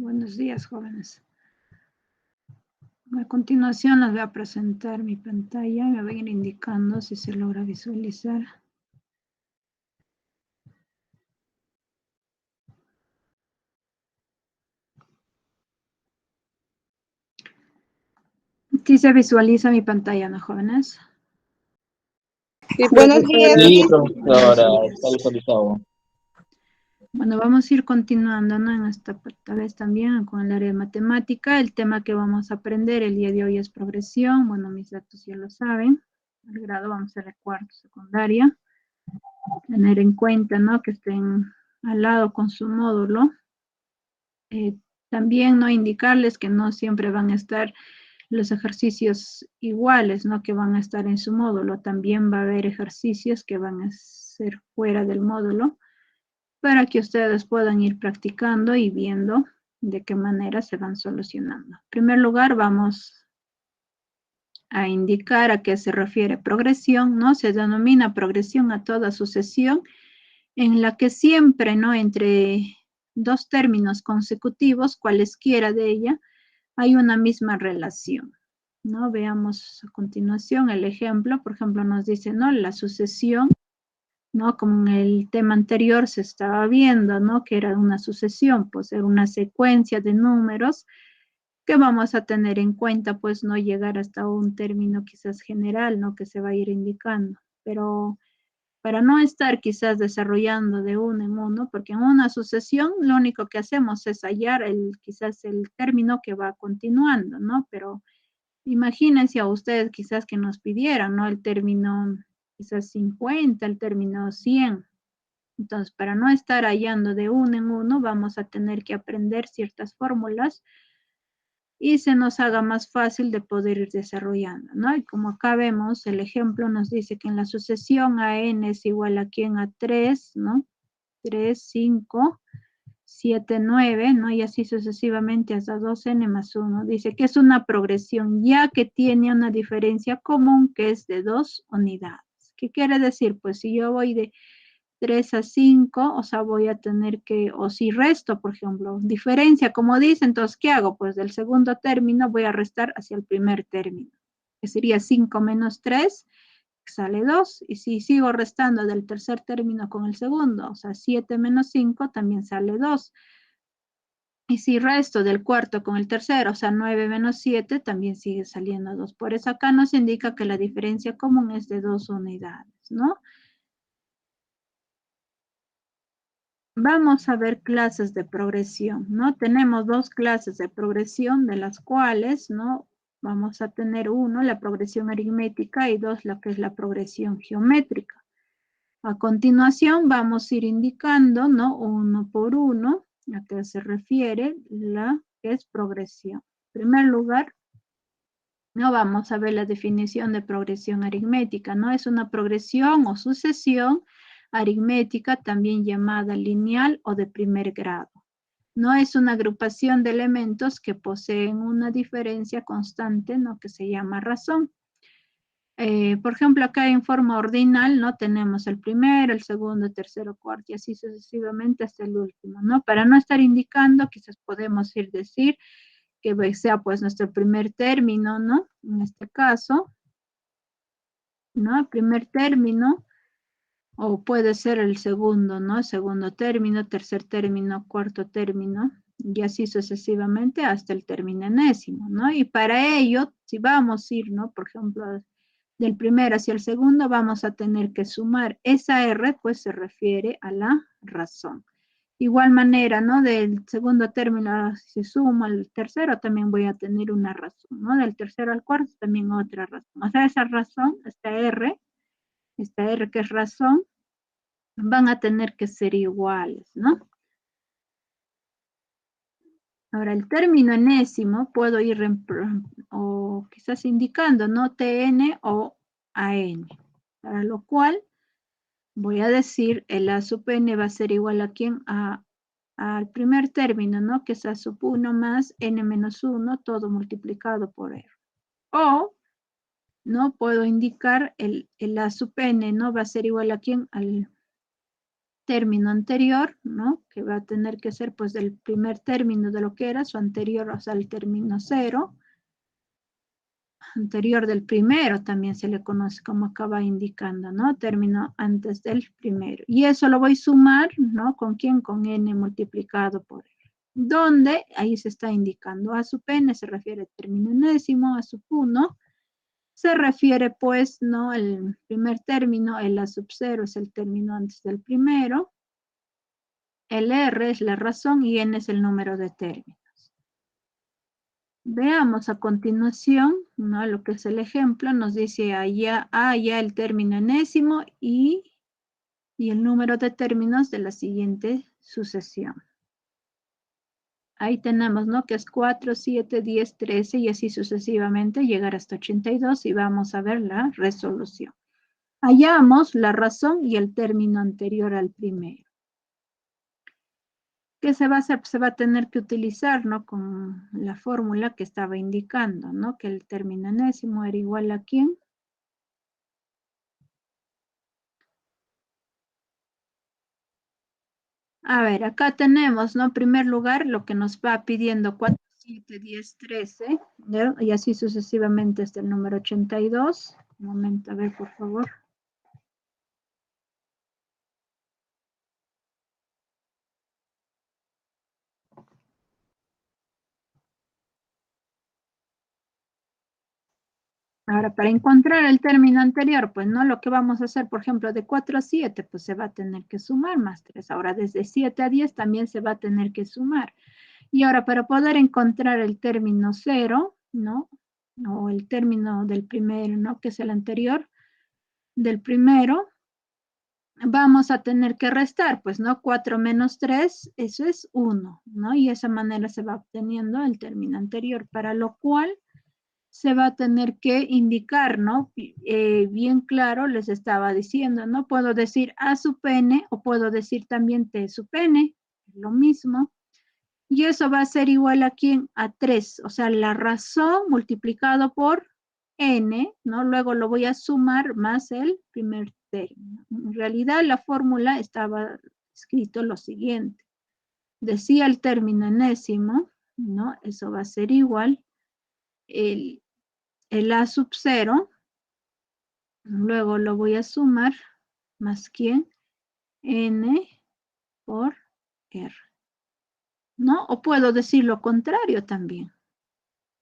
Buenos días, jóvenes. A continuación les voy a presentar mi pantalla. Me voy a ir indicando si se logra visualizar. ¿Sí se visualiza mi pantalla, no, jóvenes? Sí, buenos días. Sí, profesora, está visualizado. Bueno, vamos a ir continuando, ¿no? En esta vez también con el área de matemática. El tema que vamos a aprender el día de hoy es progresión. Bueno, mis datos ya lo saben. El grado vamos a ser de cuarto secundaria. Tener en cuenta, ¿no? Que estén al lado con su módulo. También no indicarles que no siempre van a estar los ejercicios iguales, ¿no? Que van a estar en su módulo. También va a haber ejercicios que van a ser fuera del módulo para que ustedes puedan ir practicando y viendo de qué manera se van solucionando. En primer lugar, vamos a indicar a qué se refiere progresión, ¿no? Se denomina progresión a toda sucesión en la que siempre, ¿no? Entre dos términos consecutivos, cualesquiera de ella, hay una misma relación, ¿no? Veamos a continuación el ejemplo. Por ejemplo, nos dice, ¿no? La sucesión, ¿no? Como en el tema anterior se estaba viendo, ¿no? Que era una sucesión, pues era una secuencia de números que vamos a tener en cuenta, pues no llegar hasta un término quizás general, ¿no? Que se va a ir indicando, pero para no estar quizás desarrollando de uno en uno, porque en una sucesión lo único que hacemos es hallar quizás el término que va continuando, ¿no? Pero imagínense a ustedes quizás que nos pidieran, ¿no? El término quizás 50, el término 100. Entonces, para no estar hallando de uno en uno, vamos a tener que aprender ciertas fórmulas y se nos haga más fácil de poder ir desarrollando, ¿no? Y como acá vemos, el ejemplo nos dice que en la sucesión AN es igual a quién a 3, ¿no? 3, 5, 7, 9, ¿no? Y así sucesivamente hasta 2n más 1. Dice que es una progresión ya que tiene una diferencia común que es de 2 unidades. ¿Qué quiere decir? Pues si yo voy de 3 a 5, o sea, voy a tener que, o si resto, por ejemplo, diferencia, como dice, entonces, ¿qué hago? Pues del segundo término voy a restar hacia el primer término, que sería 5 menos 3, sale 2, y si sigo restando del tercer término con el segundo, o sea, 7 menos 5, también sale 2. Y si resto del cuarto con el tercero, o sea, 9 menos 7, también sigue saliendo 2. Por eso acá nos indica que la diferencia común es de 2 unidades, ¿no? Vamos a ver clases de progresión, ¿no? Tenemos dos clases de progresión de las cuales, ¿no? Vamos a tener uno, la progresión aritmética, y dos, la que es la progresión geométrica. A continuación vamos a ir indicando, ¿no? Uno por uno, a qué se refiere la que es progresión. En primer lugar, ¿no? Vamos a ver la definición de progresión aritmética, ¿no? Es una progresión o sucesión aritmética, también llamada lineal o de primer grado. No es una agrupación de elementos que poseen una diferencia constante, ¿no? Que se llama razón. Por ejemplo, acá en forma ordinal, ¿no? Tenemos el primero, el segundo, el tercero, cuarto y así sucesivamente hasta el último, ¿no? Para no estar indicando, quizás podemos ir decir que sea pues nuestro primer término, ¿no? En este caso, ¿no? El primer término, o puede ser el segundo, ¿no? Segundo término, tercer término, cuarto término, y así sucesivamente hasta el término enésimo, ¿no? Y para ello, si vamos a ir, ¿no? Por ejemplo, del primero hacia el segundo, vamos a tener que sumar esa R, pues se refiere a la razón. Igual manera, ¿no? Del segundo término, si sumo al tercero, también voy a tener una razón, ¿no? Del tercero al cuarto, también otra razón. O sea, esa razón, esta R que es razón, van a tener que ser iguales, ¿no? Ahora, el término enésimo puedo ir, o quizás indicando, ¿no? TN o AN, para lo cual voy a decir el A sub n va a ser igual a quién, al primer término, ¿no? Que es A sub 1 más n menos 1, todo multiplicado por R. O, ¿no? Puedo indicar el A sub n, ¿no? Va a ser igual a quién, al término anterior, ¿no? Que va a tener que ser pues del primer término de lo que era su anterior, o sea, el término 0. Anterior del primero también se le conoce como acaba indicando, ¿no? Término antes del primero. Y eso lo voy a sumar, ¿no? ¿Con quién? Con n multiplicado por r. ¿Dónde? Ahí se está indicando a sub n, se refiere al término enésimo, a sub 1. Se refiere pues, ¿no? El primer término, el a sub 0 es el término antes del primero. El r es la razón y n es el número de términos. Veamos a continuación, ¿no? Lo que es el ejemplo, nos dice allá el término enésimo y el número de términos de la siguiente sucesión. Ahí tenemos, ¿no? Que es 4, 7, 10, 13 y así sucesivamente llegar hasta 82 y vamos a ver la resolución. Hallamos la razón y el término anterior al primero. ¿Qué se va a hacer? Pues se va a tener que utilizar, ¿no? Con la fórmula que estaba indicando, ¿no? Que el término enésimo era igual a ¿quién? A ver, acá tenemos, ¿no? En primer lugar, lo que nos va pidiendo 4, 7, 10, 13, ¿no? Y así sucesivamente hasta el número 82. Un momento, a ver, por favor. Ahora, para encontrar el término anterior, pues no, lo que vamos a hacer, por ejemplo, de 4 a 7, pues se va a tener que sumar más 3. Ahora, desde 7 a 10 también se va a tener que sumar. Y ahora, para poder encontrar el término 0, ¿no? O el término del primero, ¿no? Que es el anterior del primero, vamos a tener que restar, pues, ¿no? 4 menos 3, eso es 1, ¿no? Y de esa manera se va obteniendo el término anterior, para lo cual se va a tener que indicar, ¿no? Bien claro, les estaba diciendo, ¿no? Puedo decir A sub n o puedo decir también T sub n, lo mismo. Y eso va a ser igual a ¿quién? A 3, o sea, la razón multiplicado por n, ¿no? Luego lo voy a sumar más el primer término. En realidad la fórmula estaba escrito lo siguiente. Decía el término enésimo, ¿no? Eso va a ser igual el a sub 0, luego lo voy a sumar más ¿quién? N por R, ¿no? O puedo decir lo contrario también,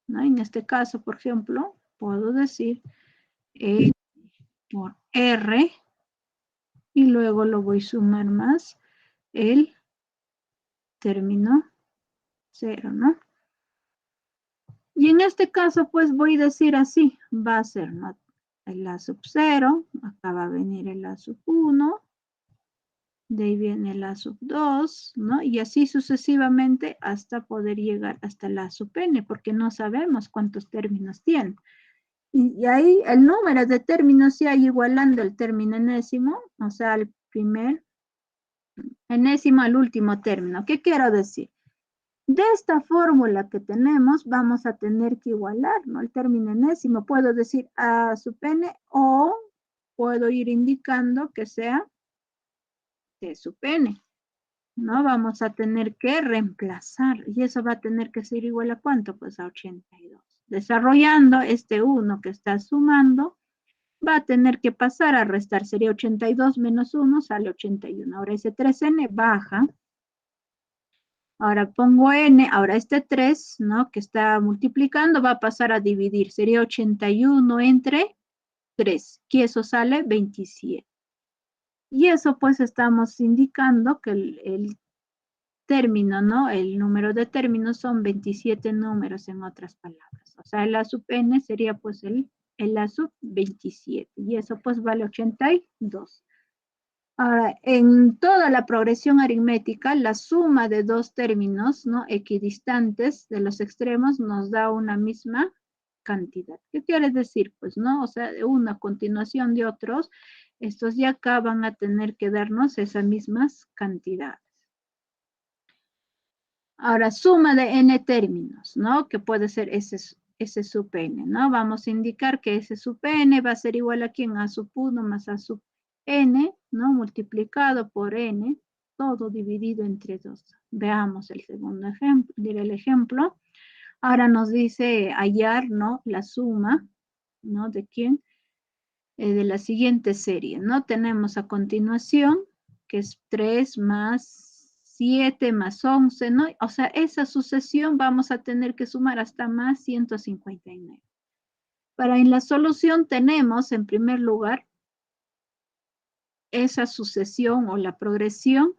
¿no? En este caso, por ejemplo, puedo decir N por R y luego lo voy a sumar más el término 0, ¿no? Y en este caso, pues voy a decir así, va a ser, ¿no? El a sub 0, acá va a venir el a sub 1, de ahí viene el a sub 2, ¿no? Y así sucesivamente hasta poder llegar hasta el a sub n, porque no sabemos cuántos términos tiene. Y ahí el número de términos se hay igualando el término enésimo, o sea, el primer enésimo al último término. ¿Qué quiero decir? De esta fórmula que tenemos, vamos a tener que igualar, ¿no? El término enésimo. Puedo decir a sub n o puedo ir indicando que sea t sub n, ¿no? Vamos a tener que reemplazar y eso va a tener que ser igual a ¿cuánto? Pues a 82. Desarrollando este 1 que está sumando, va a tener que pasar a restar. Sería 82 menos 1, sale 81. Ahora ese 3n baja. Ahora pongo n, ahora este 3, ¿no? Que está multiplicando, va a pasar a dividir. Sería 81 entre 3, que eso sale 27. Y eso pues estamos indicando que el término, ¿no? El número de términos son 27 números en otras palabras. O sea, el a sub n sería pues el a sub 27. Y eso pues vale 82. Ahora, en toda la progresión aritmética, la suma de dos términos, ¿no? Equidistantes de los extremos nos da una misma cantidad. ¿Qué quiere decir? Pues, ¿no? O sea, una continuación de otros, estos de acá van a tener que darnos esas mismas cantidades. Ahora, suma de n términos, ¿no? Que puede ser S sub n, ¿no? Vamos a indicar que S sub n va a ser igual a ¿quién? A sub 1 más A sub n, ¿no? Multiplicado por n, todo dividido entre 2. Veamos el segundo ejemplo, diré el ejemplo. Ahora nos dice hallar, ¿no? La suma, ¿no? ¿De quién? De la siguiente serie, ¿no? Tenemos a continuación, que es 3 más 7 más 11, ¿no? O sea, esa sucesión vamos a tener que sumar hasta más 159. Para en la solución tenemos, en primer lugar, esa sucesión o la progresión.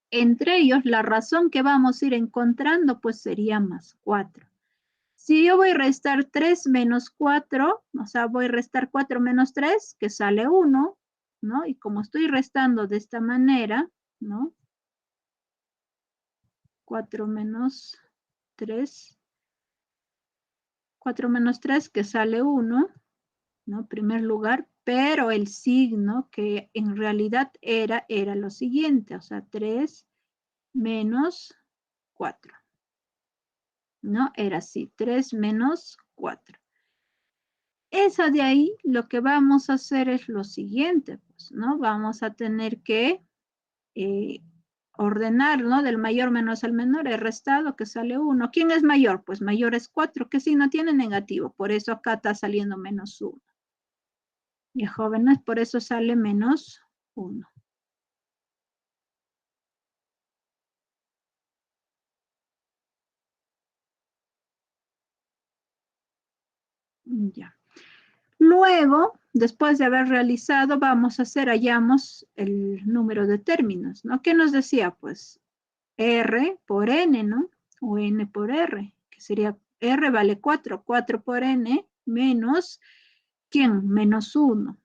Entre ellos, la razón que vamos a ir encontrando, pues sería más 4. Si yo voy a restar 3 menos 4, o sea, voy a restar 4 menos 3, que sale 1, ¿no? Y como estoy restando de esta manera, ¿no? 4 menos 3, 4 menos 3, que sale 1, ¿no? Primer lugar, pero el signo que en realidad era lo siguiente, o sea, 3 menos 4, ¿no? Era así, 3 menos 4. Esa de ahí, lo que vamos a hacer es lo siguiente, pues, ¿no? Vamos a tener que ordenar, ¿no? Del mayor menos al menor, el restado que sale 1. ¿Quién es mayor? Pues mayor es 4, que si no tiene negativo, por eso acá está saliendo menos 1. Y jóvenes, por eso sale menos 1. Ya. Luego, después de haber realizado, vamos a hacer, hallamos el número de términos, ¿no? ¿Qué nos decía? Pues R por N, ¿no? O N por R, que sería R vale 4, 4 por N menos, ¿quién? Menos 1,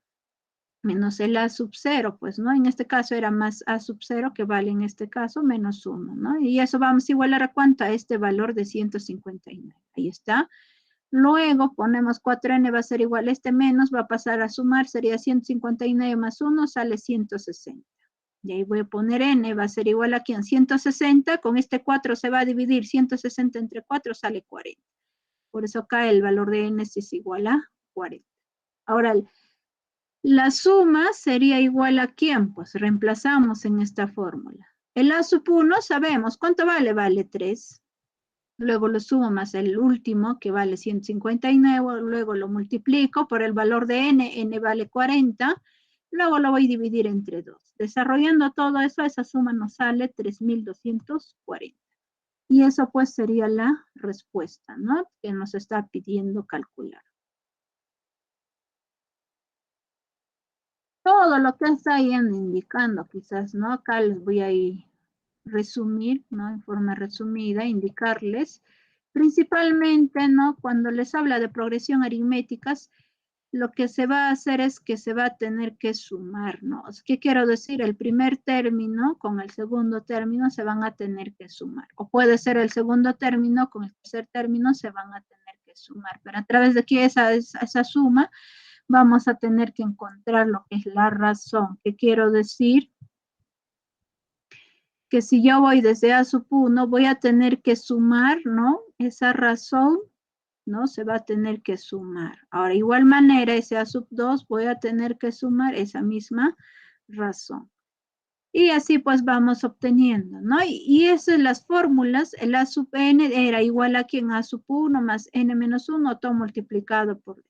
menos el A sub 0, pues, ¿no? En este caso era más A sub 0, que vale en este caso menos 1, ¿no? Y eso vamos a igualar a cuánto, a este valor de 159. Ahí está. Luego ponemos 4n va a ser igual a este menos, va a pasar a sumar, sería 159 más 1, sale 160. Y ahí voy a poner n, va a ser igual a ¿quién? 160, con este 4 se va a dividir, 160 entre 4 sale 40. Por eso acá el valor de n es igual a 40. Ahora, la suma sería igual a ¿quién? Pues reemplazamos en esta fórmula. El a sub 1 sabemos, ¿cuánto vale? Vale 3. Luego lo sumo más el último, que vale 159, luego lo multiplico por el valor de n vale 40, luego lo voy a dividir entre 2. Desarrollando todo eso, esa suma nos sale 3.240. Y eso pues sería la respuesta, ¿no? Que nos está pidiendo calcular. Todo lo que está ahí indicando, quizás, ¿no? Acá les voy a ir resumir, ¿no? En forma resumida, indicarles. Principalmente, ¿no? Cuando les habla de progresión aritméticas, lo que se va a hacer es que se va a tener que sumar, ¿no? ¿Qué quiero decir? El primer término con el segundo término se van a tener que sumar. O puede ser el segundo término con el tercer término se van a tener que sumar. Pero a través de aquí esa suma vamos a tener que encontrar lo que es la razón. ¿Qué quiero decir? Que si yo voy desde A sub 1, voy a tener que sumar, ¿no? Esa razón, ¿no? Se va a tener que sumar. Ahora, igual manera, ese A sub 2, voy a tener que sumar esa misma razón. Y así pues vamos obteniendo, ¿no? Y esas las fórmulas, el A sub n era igual a quien A sub 1 más n menos 1, todo multiplicado por d.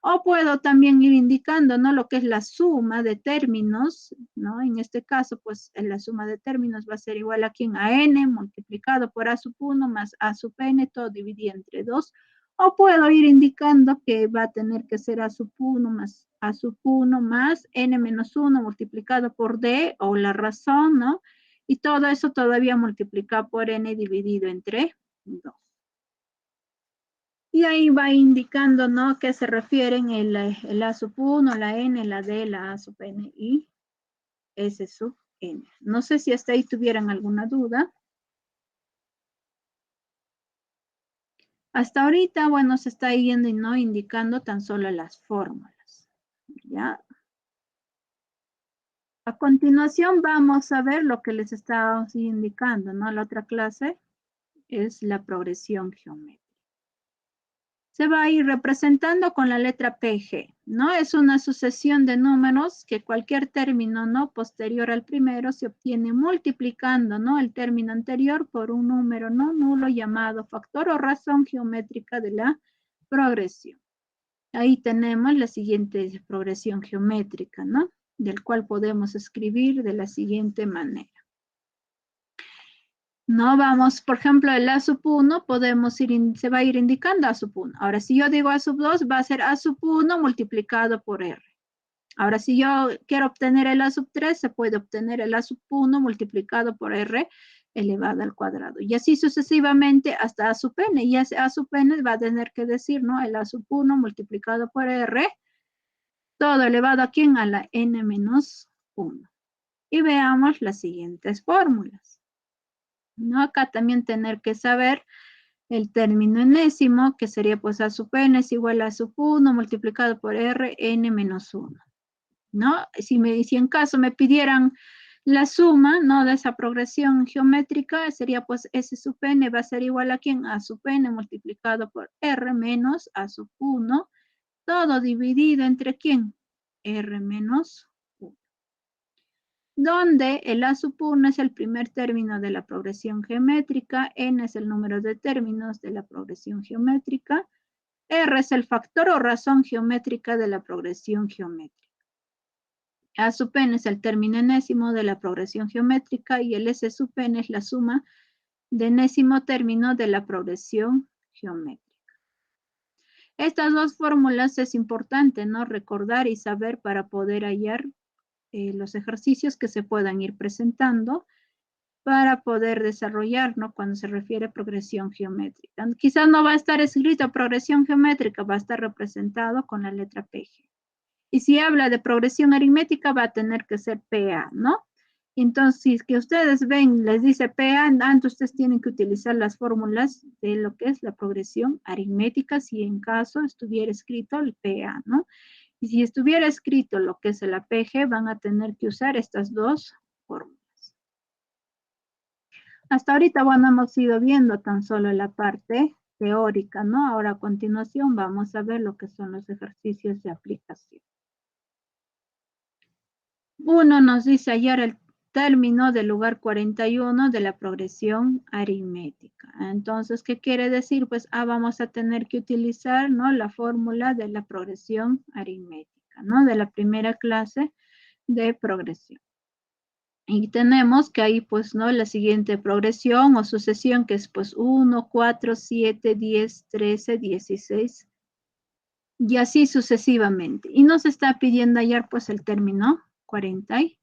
O puedo también ir indicando, ¿no? Lo que es la suma de términos, ¿no? En este caso, pues la suma de términos va a ser igual a quien a n multiplicado por a sub 1 más a sub n, todo dividido entre 2. O puedo ir indicando que va a tener que ser a sub 1 más a sub 1 más n menos 1 multiplicado por d, o la razón, ¿no? Y todo eso todavía multiplicado por n dividido entre 2. Y ahí va indicando, ¿no? Que se refieren el A sub 1, la N, la D, la A sub N y S sub N. No sé si hasta ahí tuvieran alguna duda. Hasta ahorita, bueno, se está yendo y no indicando tan solo las fórmulas. ¿Ya? A continuación vamos a ver lo que les estaba indicando, ¿no? La otra clase es la progresión geométrica. se va a ir representando con la letra PG, ¿no? Es una sucesión de números que cualquier término, ¿no? Posterior al primero se obtiene multiplicando, ¿no? El término anterior por un número, ¿no? Nulo llamado factor o razón geométrica de la progresión. Ahí tenemos la siguiente progresión geométrica, ¿no? Del cual podemos escribir de la siguiente manera. No vamos, por ejemplo, el A sub 1, podemos ir, se va a ir indicando A sub 1. Ahora, si yo digo A sub 2, va a ser A sub 1 multiplicado por R. Ahora, si yo quiero obtener el A sub 3, se puede obtener el A sub 1 multiplicado por R elevado al cuadrado. Y así sucesivamente hasta A sub n. Y ese A sub n va a tener que decir, ¿no? El A sub 1 multiplicado por R, todo elevado a ¿quién? A la n menos 1. Y veamos las siguientes fórmulas. ¿No? Acá también tener que saber el término enésimo, que sería pues A sub n es igual a A sub 1 multiplicado por R, n menos 1. ¿No? Si en caso me pidieran la suma, ¿no? De esa progresión geométrica, sería pues S sub n va a ser igual a ¿quién? A sub n multiplicado por R menos A sub 1, todo dividido entre ¿quién? R menos 1. Donde el A sub 1 es el primer término de la progresión geométrica, n es el número de términos de la progresión geométrica, R es el factor o razón geométrica de la progresión geométrica. A sub n es el término enésimo de la progresión geométrica y el S sub n es la suma de enésimo término de la progresión geométrica. Estas dos fórmulas es importante, ¿no? Recordar y saber para poder hallar los ejercicios que se puedan ir presentando para poder desarrollar, ¿no? Cuando se refiere a progresión geométrica. Quizás no va a estar escrito progresión geométrica, va a estar representado con la letra PG. Y si habla de progresión aritmética, va a tener que ser PA, ¿no? Entonces, si es que ustedes ven, les dice PA, antes ustedes tienen que utilizar las fórmulas de lo que es la progresión aritmética, si en caso estuviera escrito el PA, ¿no? Y si estuviera escrito lo que es el APG, van a tener que usar estas dos fórmulas. Hasta ahorita, bueno, hemos ido viendo tan solo la parte teórica, ¿no? Ahora a continuación vamos a ver lo que son los ejercicios de aplicación. Uno nos dice hallar el término del lugar 41 de la progresión aritmética. Entonces, ¿qué quiere decir? Pues vamos a tener que utilizar, ¿no? La fórmula de la progresión aritmética, ¿no? De la primera clase de progresión. Y tenemos que ahí, pues, ¿no? La siguiente progresión o sucesión que es, pues, 1, 4, 7, 10, 13, 16 y así sucesivamente. Y nos está pidiendo hallar, pues, el término 41.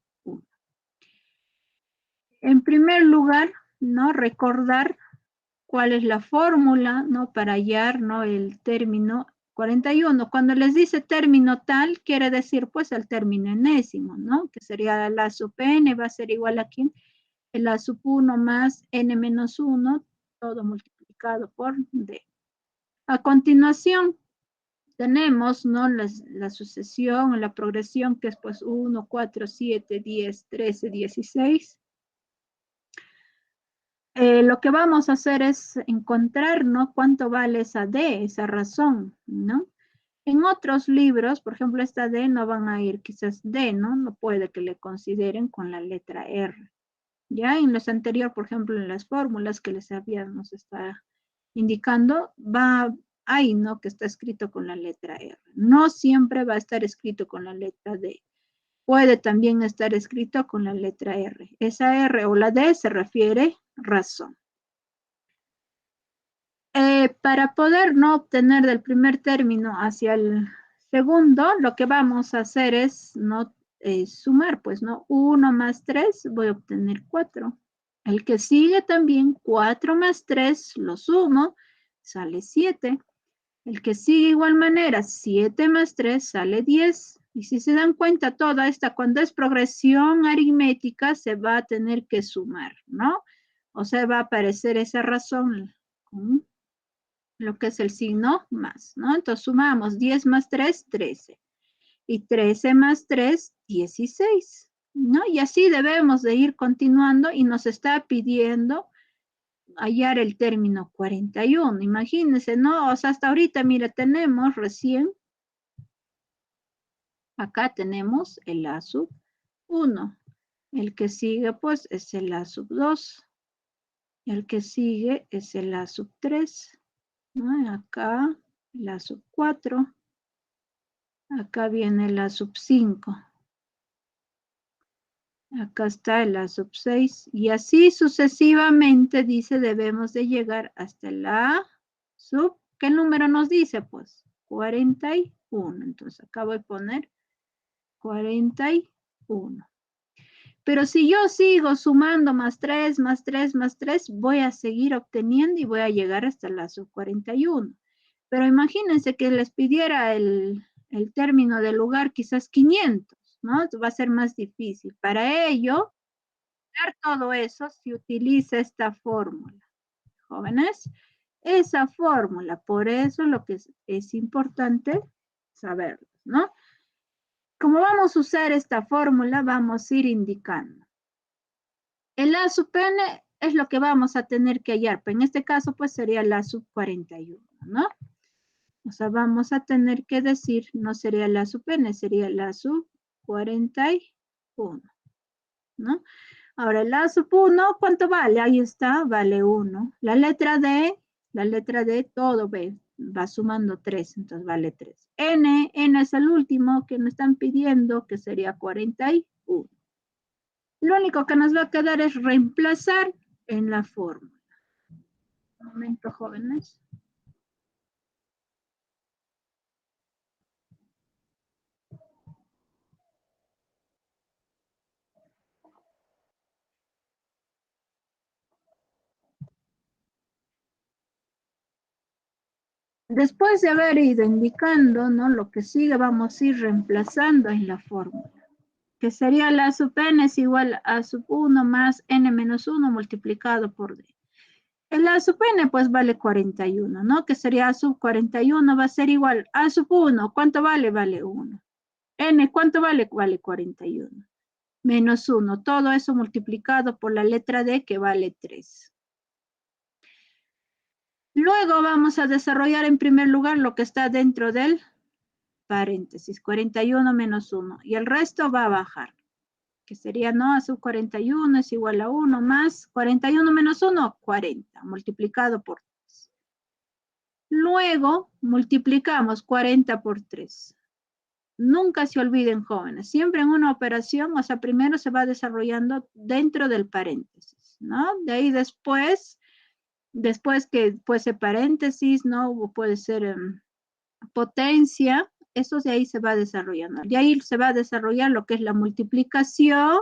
En primer lugar, ¿no? Recordar cuál es la fórmula, ¿no? Para hallar, ¿no? El término 41. Cuando les dice término tal, quiere decir, pues, el término enésimo, ¿no? Que sería la sub n va a ser igual a ¿quién? El A sub 1 más n menos 1, todo multiplicado por d. A continuación, tenemos, ¿no? La sucesión, la progresión, que es pues 1, 4, 7, 10, 13, 16. Lo que vamos a hacer es encontrar, ¿no? Cuánto vale esa D, esa razón, ¿no? En otros libros, por ejemplo, esta D no van a ir quizás D, ¿no? No puede que le consideren con la letra R. Ya en los anteriores, por ejemplo, en las fórmulas que les habíamos estado indicando, va ahí, ¿no? Que está escrito con la letra R. No siempre va a estar escrito con la letra D. Puede también estar escrito con la letra R. Esa R o la D se refiere razón. Para poder no obtener del primer término hacia el segundo, lo que vamos a hacer es no sumar, pues, ¿no? 1 más 3, voy a obtener 4. El que sigue también, 4 más 3, lo sumo, sale 7. El que sigue igual manera, 7 más 3, sale 10. Y si se dan cuenta, toda esta, cuando es progresión aritmética, se va a tener que sumar, ¿no? O sea, va a aparecer esa razón con lo que es el signo más, ¿no? Entonces sumamos 10 más 3, 13. Y 13 más 3, 16, ¿no? Y así debemos de ir continuando y nos está pidiendo hallar el término 41. Imagínense, ¿no? O sea, hasta ahorita, mira, tenemos recién, acá tenemos el A sub 1. El que sigue, pues, es el A sub 2. El que sigue es el A sub 3. ¿No? Y acá, el A sub 4. Acá viene el A sub 5. Acá está el A sub 6. Y así sucesivamente, dice, debemos de llegar hasta el A sub, ¿qué número nos dice? Pues 41. Entonces acá voy a poner 41. Pero si yo sigo sumando más 3, más 3, más 3, voy a seguir obteniendo y voy a llegar hasta la sub 41. Pero imagínense que les pidiera el término del lugar quizás 500, ¿no? Va a ser más difícil. Para ello, dar todo eso, se utiliza esta fórmula. Jóvenes, esa fórmula, por eso lo que es importante saberlo, ¿no? Como vamos a usar esta fórmula, vamos a ir indicando. El A sub n es lo que vamos a tener que hallar, pero en este caso pues sería la sub 41, ¿no? O sea, vamos a tener que decir, no sería la sub n, sería la sub 41, ¿no? Ahora, el A sub 1, ¿cuánto vale? Ahí está, vale 1. La letra D, todo va sumando 3, entonces vale 3. N es el último que nos están pidiendo, que sería 41. Lo único que nos va a quedar es reemplazar en la fórmula. Un momento, jóvenes. Después de haber ido indicando, ¿no? Lo que sigue, vamos a ir reemplazando en la fórmula, que sería la sub n es igual a sub 1 más n menos 1 multiplicado por d. El A sub n pues vale 41, ¿no? Que sería A sub 41 va a ser igual a sub 1. ¿Cuánto vale? Vale 1. N, ¿cuánto vale? Vale 41. Menos 1. Todo eso multiplicado por la letra D que vale 3. Luego vamos a desarrollar en primer lugar lo que está dentro del paréntesis. 41 menos 1. Y el resto va a bajar. Que sería, ¿no? A sub 41 es igual a 1 más 41 menos 1, 40, multiplicado por 3. Luego multiplicamos 40 por 3. Nunca se olviden, jóvenes, siempre en una operación, o sea, primero se va desarrollando dentro del paréntesis, ¿no? De ahí después que fuese paréntesis, ¿no? O puede ser potencia, eso de ahí se va desarrollando. De ahí se va a desarrollar lo que es la multiplicación,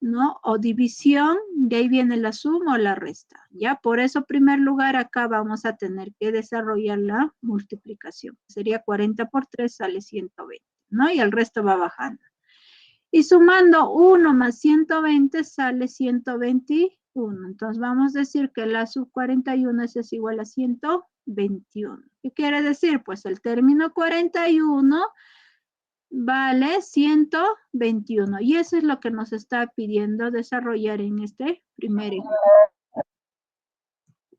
¿no? O división, de ahí viene la suma o la resta, ¿ya? Por eso, en primer lugar, acá vamos a tener que desarrollar la multiplicación. Sería 40 por 3 sale 120, ¿no? Y el resto va bajando. Y sumando 1 más 120 sale 121. Entonces, vamos a decir que la sub 41 es igual a 121. ¿Qué quiere decir? Pues el término 41 vale 121. Y eso es lo que nos está pidiendo desarrollar en este primer ejemplo.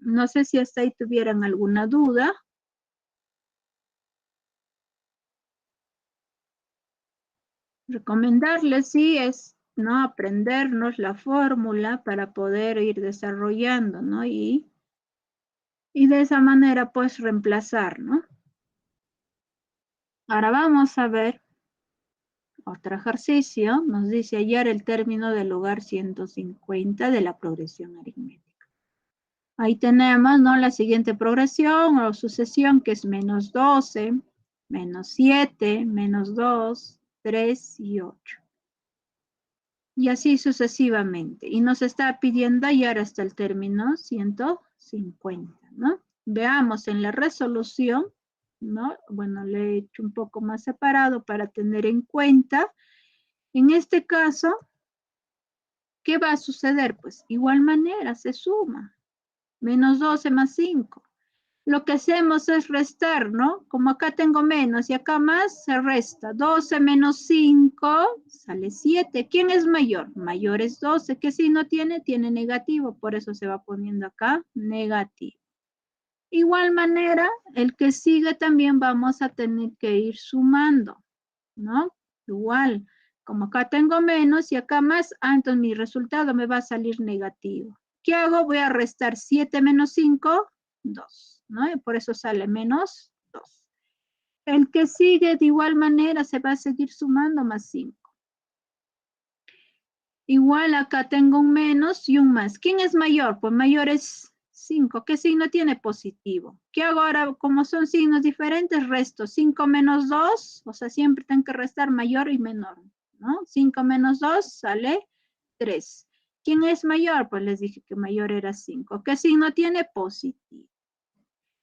No sé si hasta ahí tuvieran alguna duda. Recomendarles, sí, es, ¿no? Aprendernos la fórmula para poder ir desarrollando, ¿no? Y de esa manera, pues, reemplazar, ¿no? Ahora vamos a ver otro ejercicio. Nos dice hallar el término del lugar 150 de la progresión aritmética. Ahí tenemos, ¿no? La siguiente progresión o sucesión que es menos 12, menos 7, menos 2, 3 y 8. Y así sucesivamente. Y nos está pidiendo hallar hasta el término 150, ¿no? Veamos en la resolución, ¿no? Bueno, le he hecho un poco más separado para tener en cuenta. En este caso, ¿qué va a suceder? Pues igual manera se suma. Menos 12 más 5. lo que hacemos es restar, ¿no? Como acá tengo menos y acá más, se resta. 12 menos 5, sale 7. ¿Quién es mayor? Mayor es 12. ¿Qué signo tiene? Tiene negativo, por eso se va poniendo acá negativo. Igual manera, el que sigue también vamos a tener que ir sumando, ¿no? Igual, como acá tengo menos y acá más, entonces mi resultado me va a salir negativo. ¿Qué hago? Voy a restar 7 menos 5, 2, ¿no? Y por eso sale menos 2. El que sigue de igual manera se va a seguir sumando más 5. Igual acá tengo un menos y un más. ¿Quién es mayor? Pues mayor es 5. ¿Qué signo tiene? Positivo. ¿Qué hago ahora? Como son signos diferentes, resto 5 menos 2, o sea, siempre tengo que restar mayor y menor, ¿no? 5 menos 2 sale 3. ¿Quién es mayor? Pues les dije que mayor era 5. ¿Qué signo tiene? Positivo.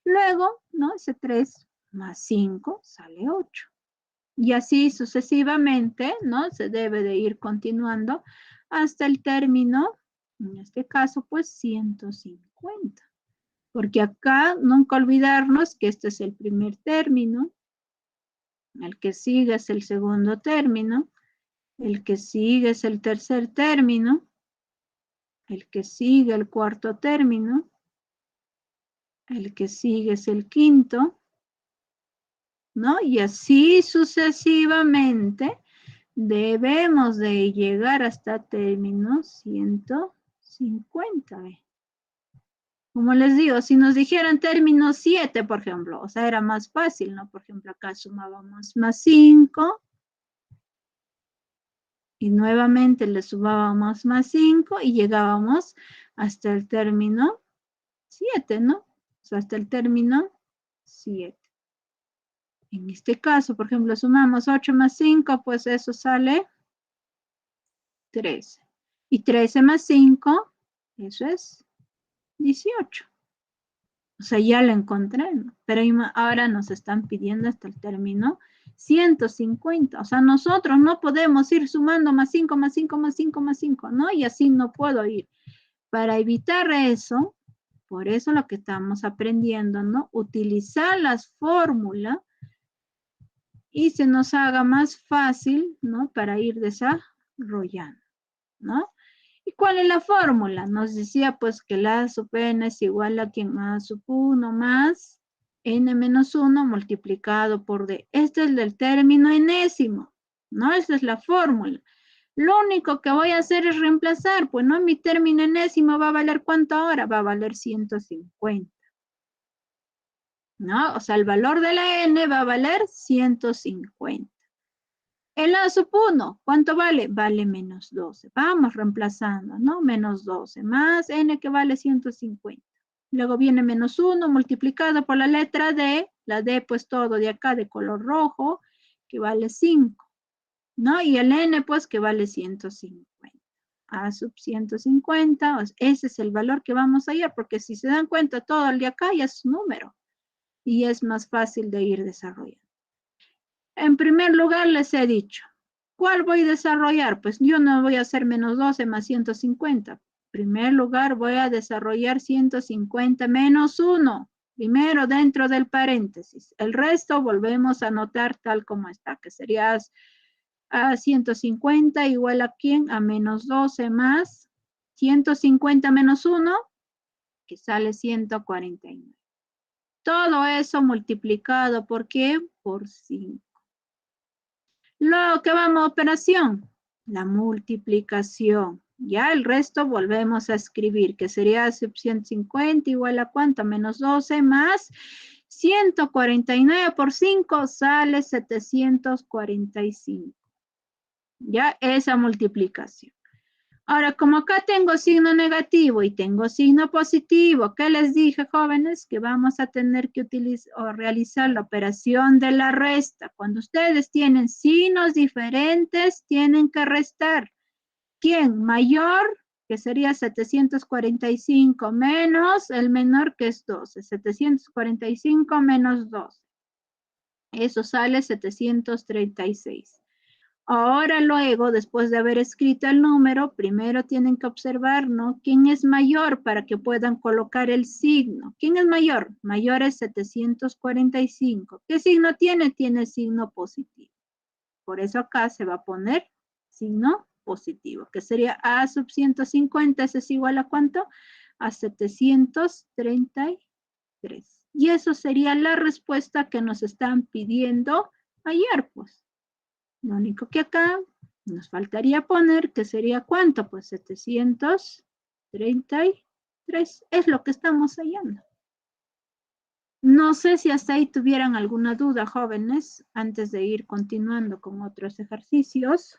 Luego, ¿no? Ese 3 más 5 sale 8. Y así sucesivamente, ¿no? Se debe de ir continuando hasta el término, en este caso, pues 150. Porque acá nunca olvidarnos que este es el primer término, el que sigue es el segundo término, el que sigue es el tercer término, el que sigue el cuarto término, el que sigue es el quinto, ¿no? Y así sucesivamente debemos de llegar hasta término 150. ¿Ve? Como les digo, si nos dijeran término 7, por ejemplo, o sea, era más fácil, ¿no? Por ejemplo, acá sumábamos más 5 y nuevamente le sumábamos más 5 y llegábamos hasta el término 7, ¿no? O sea, hasta el término 7. En este caso, por ejemplo, sumamos 8 más 5, pues eso sale 13. Y 13 más 5, eso es 18. O sea, ya lo encontré, ¿no? Pero ahora nos están pidiendo hasta el término 150. O sea, nosotros no podemos ir sumando más 5, más 5, más 5, más 5, ¿no? Y así no puedo ir. Para evitar eso, por eso lo que estamos aprendiendo, ¿no? Utilizar las fórmulas y se nos haga más fácil, ¿no? Para ir desarrollando, ¿no? ¿Y cuál es la fórmula? Nos decía pues que la sub n es igual a quien a sub 1 más n menos 1 multiplicado por d. Este es el término enésimo, ¿no? Esa es la fórmula. Lo único que voy a hacer es reemplazar, pues no, mi término enésimo va a valer ¿cuánto ahora? Va a valer 150. ¿No? O sea, el valor de la n va a valer 150. El A sub 1, ¿cuánto vale? Vale menos 12. Vamos reemplazando, ¿no? Menos 12 más n que vale 150. Luego viene menos 1 multiplicado por la letra D. La D pues todo de acá de color rojo, que vale 5. ¿No? Y el n pues que vale 150. A sub 150, ese es el valor que vamos a hallar, porque si se dan cuenta todo el de acá ya es número. Y es más fácil de ir desarrollando. En primer lugar, les he dicho, ¿cuál voy a desarrollar? Pues yo no voy a hacer menos 12 más 150. En primer lugar, voy a desarrollar 150 menos 1. Primero dentro del paréntesis. El resto volvemos a anotar tal como está, que sería a 150 igual a ¿quién? A menos 12 más 150 menos 1, que sale 149. Todo eso multiplicado, ¿por qué? Por 5. Luego, ¿qué vamos a operación? La multiplicación. Ya el resto volvemos a escribir, que sería 150 igual a ¿cuánto? Menos 12 más 149 por 5 sale 745. Ya esa multiplicación. Ahora, como acá tengo signo negativo y tengo signo positivo, ¿qué les dije, jóvenes? Que vamos a tener que utilizar o realizar la operación de la resta. Cuando ustedes tienen signos diferentes, tienen que restar. ¿Quién? Mayor, que sería 745 menos el menor, que es 12. 745 menos 12. Eso sale 736. Ahora luego, después de haber escrito el número, primero tienen que observar, ¿no? ¿Quién es mayor para que puedan colocar el signo? ¿Quién es mayor? Mayor es 745. ¿Qué signo tiene? Tiene signo positivo. Por eso acá se va a poner signo positivo, que sería A sub 150, ¿eso es igual a cuánto? A 733. Y eso sería la respuesta que nos están pidiendo ayer, pues. Lo único que acá nos faltaría poner que sería ¿cuánto? Pues 733 es lo que estamos hallando. No sé si hasta ahí tuvieran alguna duda, jóvenes, antes de ir continuando con otros ejercicios.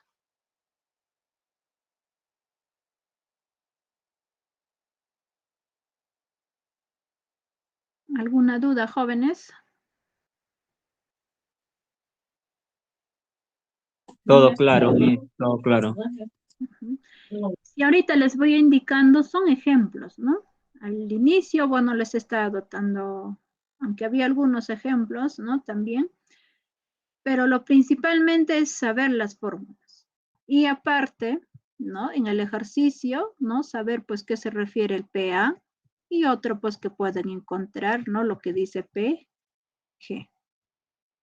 ¿Alguna duda, jóvenes? Todo claro, sí, todo claro. Y ahorita les voy indicando, son ejemplos, ¿no? Al inicio, bueno, les estaba dotando, aunque había algunos ejemplos, ¿no? También. Pero lo principalmente es saber las fórmulas. Y aparte, ¿no? En el ejercicio, ¿no? Saber, pues, qué se refiere el PA y otro, pues, que pueden encontrar, ¿no? Lo que dice PG.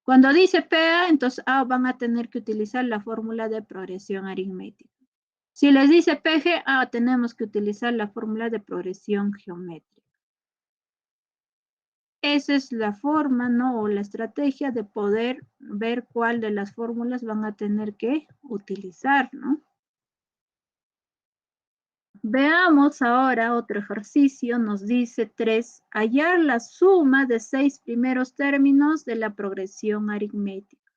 Cuando dice PA, entonces van a tener que utilizar la fórmula de progresión aritmética. Si les dice PG, tenemos que utilizar la fórmula de progresión geométrica. Esa es la forma, ¿no? O la estrategia de poder ver cuál de las fórmulas van a tener que utilizar, ¿no? Veamos ahora otro ejercicio, nos dice 3, hallar la suma de 6 primeros términos de la progresión aritmética.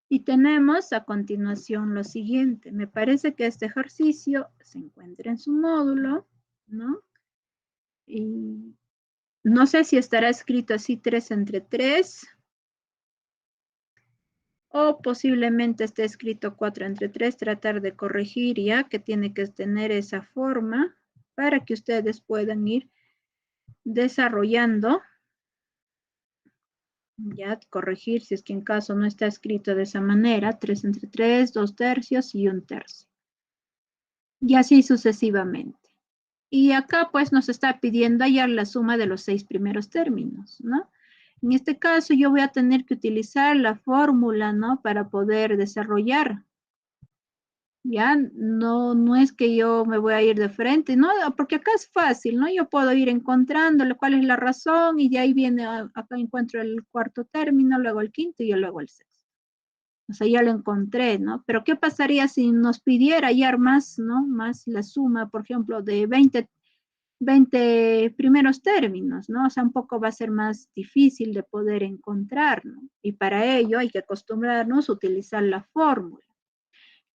Y tenemos a continuación lo siguiente. Me parece que este ejercicio se encuentra en su módulo, ¿no? Y no sé si estará escrito así 3 entre 3. O posiblemente esté escrito 4 entre 3, tratar de corregir ya que tiene que tener esa forma para que ustedes puedan ir desarrollando. Ya corregir si es que en caso no está escrito de esa manera, 3 entre 3, 2 tercios y 1 tercio. Y así sucesivamente. Y acá pues nos está pidiendo hallar la suma de los 6 primeros términos, ¿no? En este caso yo voy a tener que utilizar la fórmula, ¿no? Para poder desarrollar. Ya, no es que yo me voy a ir de frente, ¿no? Porque acá es fácil, ¿no? Yo puedo ir encontrando cuál es la razón y de ahí viene, acá encuentro el cuarto término, luego el quinto y luego el sexto. O sea, ya lo encontré, ¿no? Pero ¿qué pasaría si nos pidiera hallar más, ¿no? Más la suma, por ejemplo, de 20 primeros términos, ¿no? O sea, un poco va a ser más difícil de poder encontrar, ¿no? Y para ello hay que acostumbrarnos a utilizar la fórmula,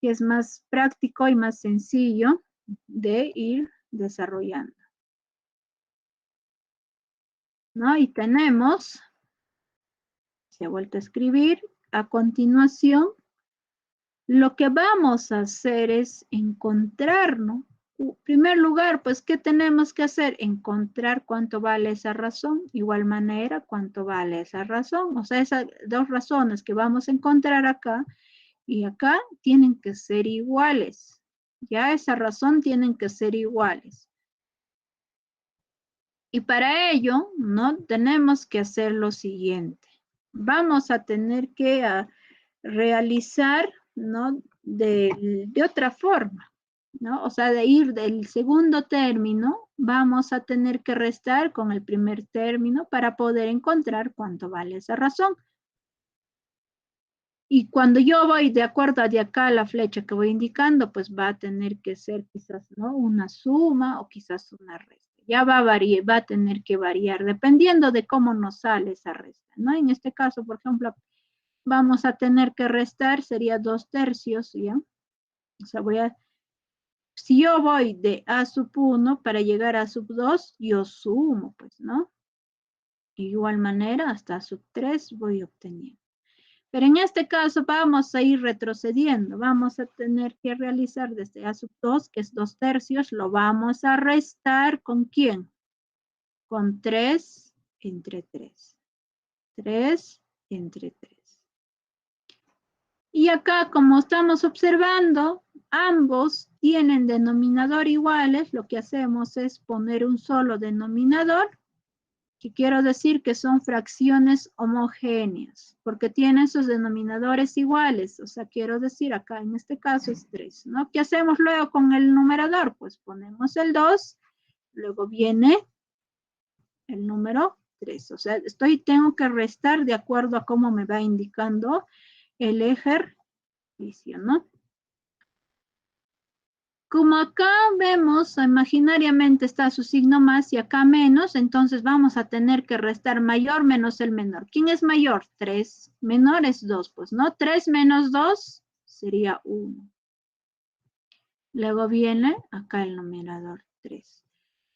que es más práctico y más sencillo de ir desarrollando, ¿no? Y tenemos, se ha vuelto a escribir, a continuación, lo que vamos a hacer es encontrar, ¿no? En primer lugar, pues, ¿qué tenemos que hacer? Encontrar cuánto vale esa razón, igual manera, cuánto vale esa razón. O sea, esas dos razones que vamos a encontrar acá y acá tienen que ser iguales. Ya esa razón tienen que ser iguales. Y para ello, ¿no? Tenemos que hacer lo siguiente. Vamos a tener que realizar, ¿no? De otra forma, ¿no? O sea, de ir del segundo término, vamos a tener que restar con el primer término para poder encontrar cuánto vale esa razón. Y cuando yo voy de acuerdo a de acá la flecha que voy indicando, pues va a tener que ser quizás, ¿no? Una suma o quizás una resta. Ya va a tener que variar dependiendo de cómo nos sale esa resta, ¿no? En este caso, por ejemplo, vamos a tener que restar, sería 2 tercios, ¿ya? O sea, si yo voy de A sub 1 para llegar a sub 2, yo sumo, pues, ¿no? De igual manera, hasta sub 3 voy obteniendo. Pero en este caso vamos a ir retrocediendo. Vamos a tener que realizar desde A sub 2, que es 2 tercios, lo vamos a restar ¿con quién? Con 3 entre 3. 3 entre 3. Y acá, como estamos observando, ambos tienen denominador iguales. Lo que hacemos es poner un solo denominador, que quiero decir que son fracciones homogéneas, porque tienen sus denominadores iguales. O sea, quiero decir acá, en este caso es 3, ¿no? ¿Qué hacemos luego con el numerador? Pues ponemos el 2, luego viene el número 3. O sea, tengo que restar de acuerdo a cómo me va indicando el ejercicio, ¿no? Como acá vemos, imaginariamente está su signo más y acá menos, entonces vamos a tener que restar mayor menos el menor. ¿Quién es mayor? 3. Menor es 2, pues, ¿no? 3 menos 2 sería 1. Luego viene acá el numerador 3.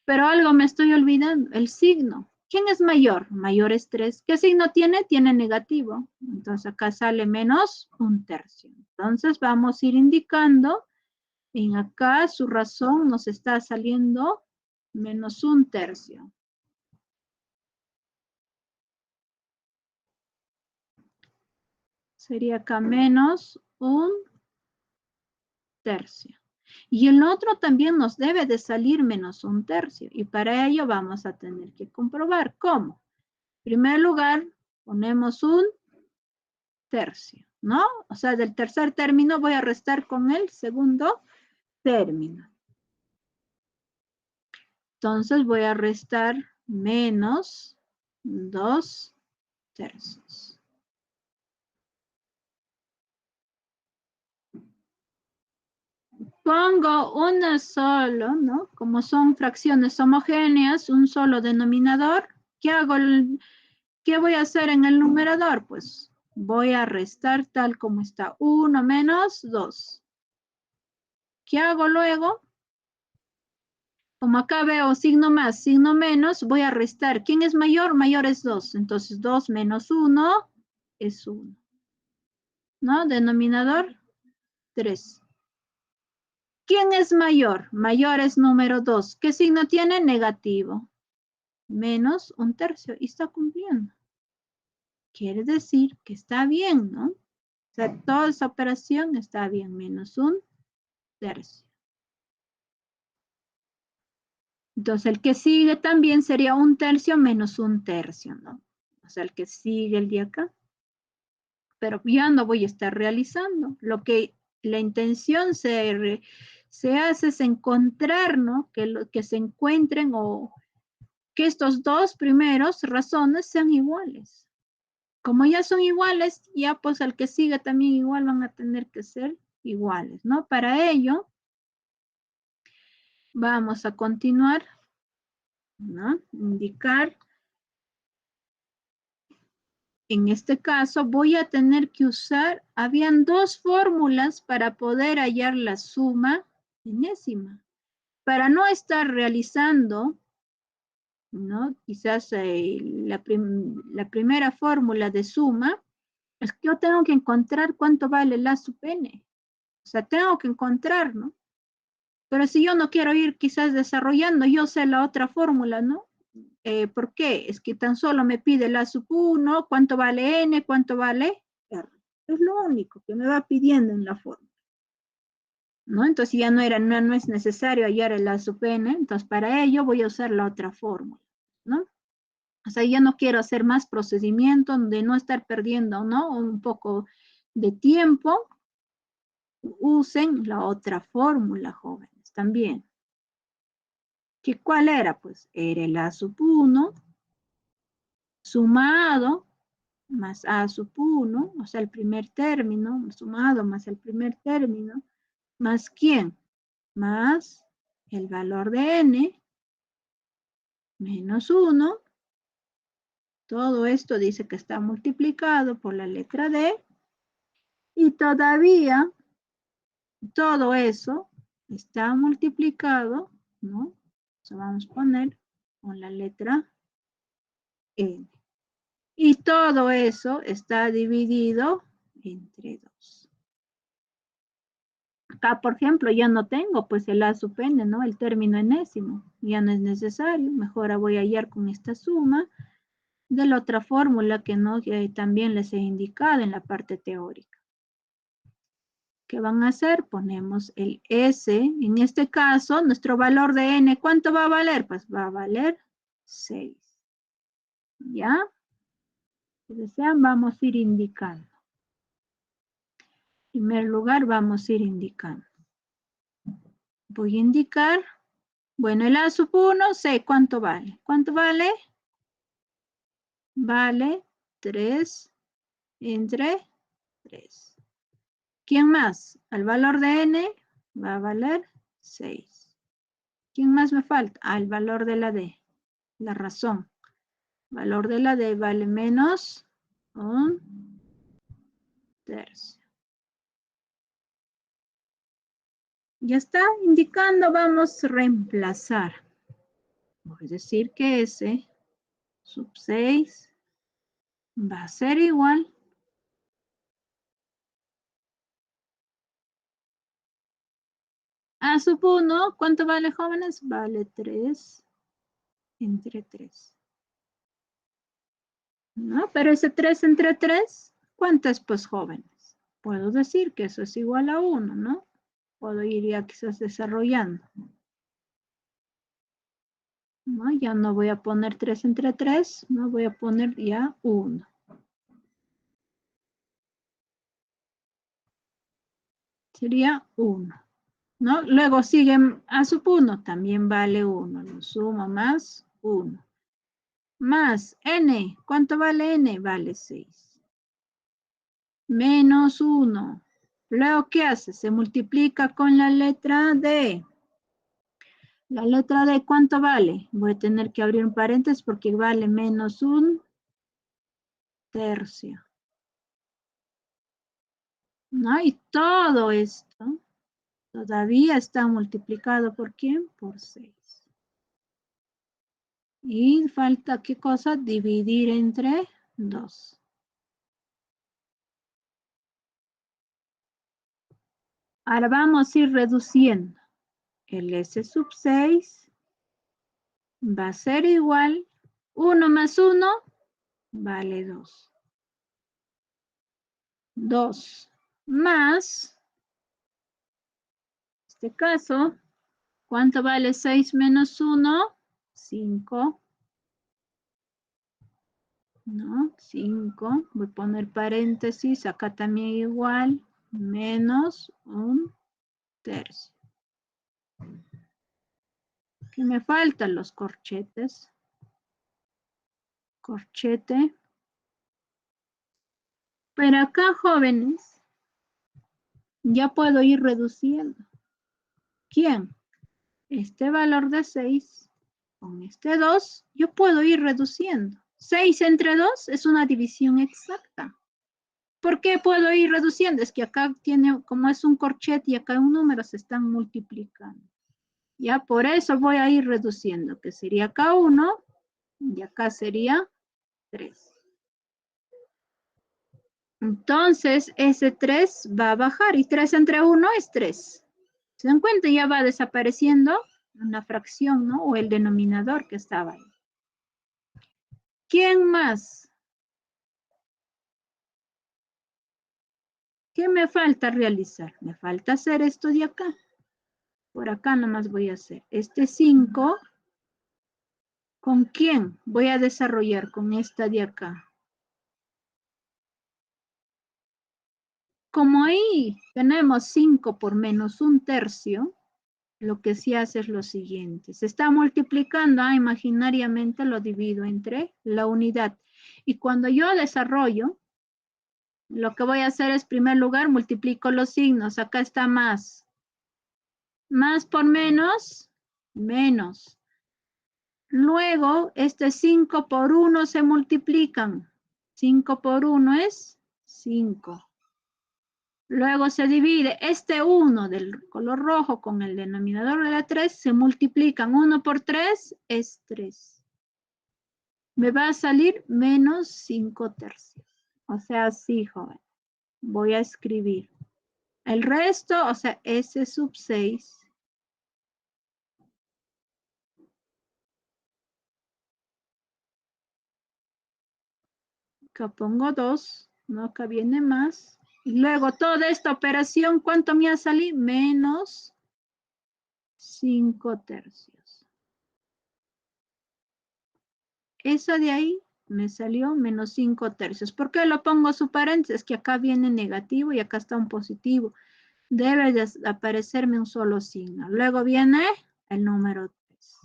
Pero algo me estoy olvidando, el signo. ¿Quién es mayor? Mayor es 3. ¿Qué signo tiene? Tiene negativo. Entonces acá sale menos 1/3. Entonces vamos a ir indicando. En acá su razón nos está saliendo menos 1/3. Sería acá menos 1/3. Y el otro también nos debe de salir menos 1/3. Y para ello vamos a tener que comprobar. ¿Cómo? En primer lugar, ponemos 1/3, ¿no? O sea, del tercer término voy a restar con el segundo término. Entonces voy a restar menos 2/3. Pongo una solo, ¿no? Como son fracciones homogéneas, un solo denominador. ¿Qué hago? ¿Qué voy a hacer en el numerador? Pues voy a restar tal como está. 1 menos 2. ¿Qué hago luego? Como acá veo signo más, signo menos, voy a restar. ¿Quién es mayor? Mayor es 2. Entonces 2 menos 1 es 1. ¿No? Denominador 3. ¿Quién es mayor? Mayor es número 2. ¿Qué signo tiene? Negativo. Menos 1/3. Y está cumpliendo. Quiere decir que está bien, ¿no? O sea, toda esa operación está bien. Menos 1/3. Entonces, el que sigue también sería 1/3 menos 1/3, ¿no? O sea, el que sigue el de acá. Pero ya no voy a estar realizando. Lo que la intención se hace es encontrar, ¿no? Que se encuentren o que estos dos primeros razones sean iguales. Como ya son iguales, ya pues al que siga también igual van a tener que ser iguales, ¿no? Para ello, vamos a continuar, ¿no? Indicar. En este caso voy a tener que usar, habían dos fórmulas para poder hallar la suma enésima. Para no estar realizando, ¿no? Quizás la primera fórmula de suma, es que yo tengo que encontrar cuánto vale la sub n. O sea, tengo que encontrar, ¿no? Pero si yo no quiero ir quizás desarrollando, yo sé la otra fórmula, ¿no? ¿Por qué? Es que tan solo me pide la sub 1, cuánto vale n, cuánto vale r. Es lo único que me va pidiendo en la fórmula, ¿no? Entonces ya no es necesario hallar el la sub n, entonces para ello voy a usar la otra fórmula, ¿no? O sea, ya no quiero hacer más procedimiento de no estar perdiendo, ¿no? Un poco de tiempo. Usen la otra fórmula, jóvenes, también. ¿Cuál era? Pues era el a sub 1 sumado más a sub 1, o sea, el primer término, sumado más el primer término, más ¿quién? Más el valor de n, menos 1. Todo esto dice que está multiplicado por la letra D. Y todavía todo eso está multiplicado, ¿no? O sea, vamos a poner con la letra n. Y todo eso está dividido entre 2. Acá, por ejemplo, ya no tengo pues el a sub n, ¿no? El término enésimo. Ya no es necesario. Mejor voy a hallar con esta suma de la otra fórmula que no, que también les he indicado en la parte teórica. ¿Qué van a hacer? Ponemos el S. En este caso, nuestro valor de n, ¿cuánto va a valer? Pues va a valer 6. ¿Ya? Si desean, vamos a ir indicando. En primer lugar, vamos a ir indicando. Voy a indicar, bueno, el A sub 1, sé cuánto vale. ¿Cuánto vale? Vale 3 entre 3. ¿Quién más? El valor de n va a valer 6. ¿Quién más me falta? Ah, el valor de la d, la razón. Valor de la d vale menos 1/3. Ya está indicando, vamos a reemplazar. Voy a decir que S sub 6 va a ser igual a sub 1. ¿Cuánto vale, jóvenes? Vale 3 entre 3. ¿No? Pero ese 3 entre 3, ¿cuánto es, pues, jóvenes? Puedo decir que eso es igual a 1, ¿no? Puedo ir ya quizás desarrollando. ¿No? Ya no voy a poner 3 entre 3, no voy a poner ya 1. Sería 1. ¿No? Luego siguen a sub 1, también vale 1. Lo sumo más 1. Más n, ¿cuánto vale n? Vale 6. Menos 1. Luego, ¿qué hace? Se multiplica con la letra D. La letra D, ¿cuánto vale? Voy a tener que abrir un paréntesis porque vale menos 1/3. ¿No? Y todo esto todavía está multiplicado ¿por quién? Por 6. Y falta, ¿qué cosa? Dividir entre 2. Ahora vamos a ir reduciendo. El S sub 6 va a ser igual. 1 más 1 vale 2. 2 más, en este caso, ¿cuánto vale 6 menos 1? 5. ¿No? 5. Voy a poner paréntesis. Acá también igual. Menos 1/3. ¿Qué me faltan? Los corchetes. Corchete. Pero acá, jóvenes, ya puedo ir reduciendo. ¿Quién? Este valor de 6 con este 2, yo puedo ir reduciendo. 6 entre 2 es una división exacta. ¿Por qué puedo ir reduciendo? Es que acá tiene, como es un corchete y acá un número, se están multiplicando. Ya por eso voy a ir reduciendo, que sería acá 1 y acá sería 3. Entonces, ese 3 va a bajar y 3 entre 1 es 3. ¿Se dan cuenta? Ya va desapareciendo una fracción, ¿no? O el denominador que estaba ahí. ¿Quién más? ¿Qué me falta realizar? Me falta hacer esto de acá. Por acá nomás voy a hacer. Este 5, ¿con quién voy a desarrollar? Con esta de acá. Como ahí tenemos 5 por menos 1/3, lo que sí hace es lo siguiente. Se está multiplicando, imaginariamente lo divido entre la unidad. Y cuando yo desarrollo, lo que voy a hacer es, en primer lugar, multiplico los signos. Acá está más. Más por menos, menos. Luego, este 5 por 1 se multiplican. 5 por 1 es 5. Luego se divide este 1 del color rojo con el denominador de la 3, se multiplican. 1 por 3 es 3. Me va a salir menos 5/3. O sea, sí, joven. Voy a escribir. El resto, o sea, S sub 6. Acá pongo 2. No, acá viene más. Y luego toda esta operación, ¿cuánto me ha salido? Menos 5/3. Eso de ahí me salió menos 5/3. ¿Por qué lo pongo su paréntesis? Es que acá viene negativo y acá está un positivo. Debe de aparecerme un solo signo. Luego viene el número 3.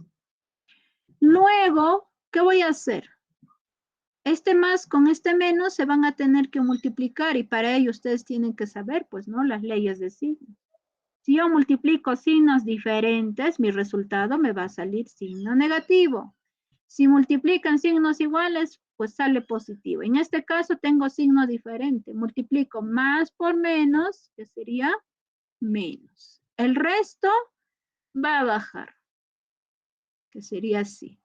Luego, ¿qué voy a hacer? Este más con este menos se van a tener que multiplicar y para ello ustedes tienen que saber, pues, ¿no? Las leyes de signos. Si yo multiplico signos diferentes, mi resultado me va a salir signo negativo. Si multiplican signos iguales, pues sale positivo. En este caso tengo signo diferente. Multiplico más por menos, que sería menos. El resto va a bajar, que sería así.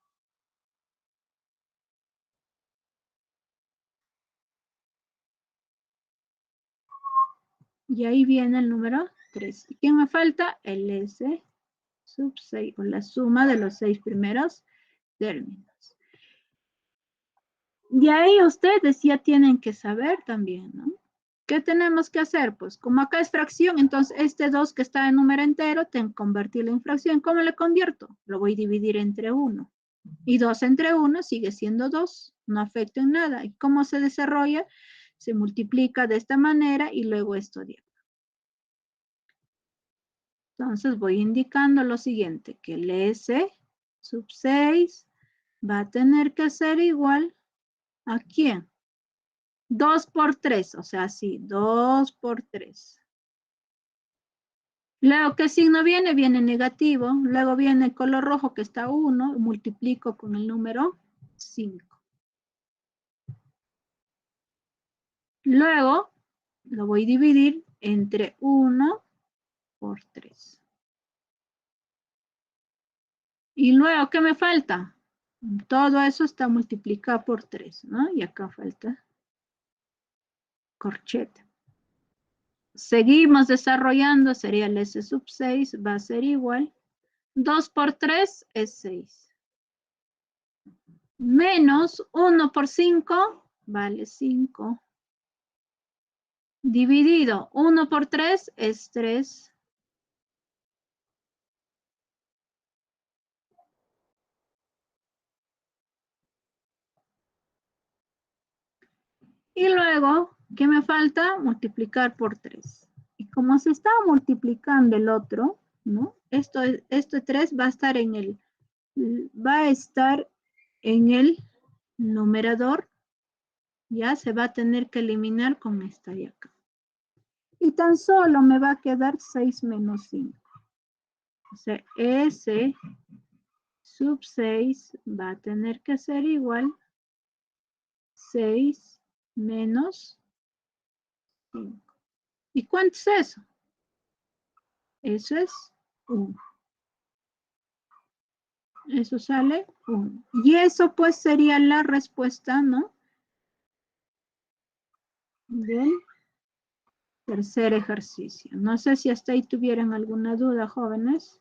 Y ahí viene el número 3. ¿Y quién me falta? El S sub 6, o la suma de los 6 primeros términos. De ahí ustedes ya tienen que saber también, ¿no? ¿Qué tenemos que hacer? Pues como acá es fracción, entonces este 2 que está en número entero, tengo que convertirlo en fracción. ¿Cómo le convierto? Lo voy a dividir entre 1. Y 2 entre 1 sigue siendo 2. No afecta en nada. ¿Y cómo se desarrolla? Se multiplica de esta manera y luego esto de acá. Entonces voy indicando lo siguiente, que el S sub 6 va a tener que ser igual a ¿quién? 2 por 3, o sea, sí, 2 por 3. Luego, ¿qué signo viene? Viene negativo. Luego viene el color rojo que está 1, multiplico con el número 5. Luego, lo voy a dividir entre 1 por 3. Y luego, ¿qué me falta? Todo eso está multiplicado por 3, ¿no? Y acá falta corchete. Seguimos desarrollando, sería el S sub 6, va a ser igual. 2 por 3 es 6. Menos 1 por 5, vale 5. Dividido 1 por 3 es 3. Y luego, ¿qué me falta? Multiplicar por 3. Y como se está multiplicando el otro, ¿no? Este 3 va a estar en el numerador. Ya se va a tener que eliminar con esta de acá. Y tan solo me va a quedar 6 menos 5. O sea, S sub 6 va a tener que ser igual 6 menos 5. ¿Y cuánto es eso? Eso es 1. Eso sale 1. Y eso pues sería la respuesta, ¿no? Del tercer ejercicio. No sé si hasta ahí tuvieran alguna duda, jóvenes.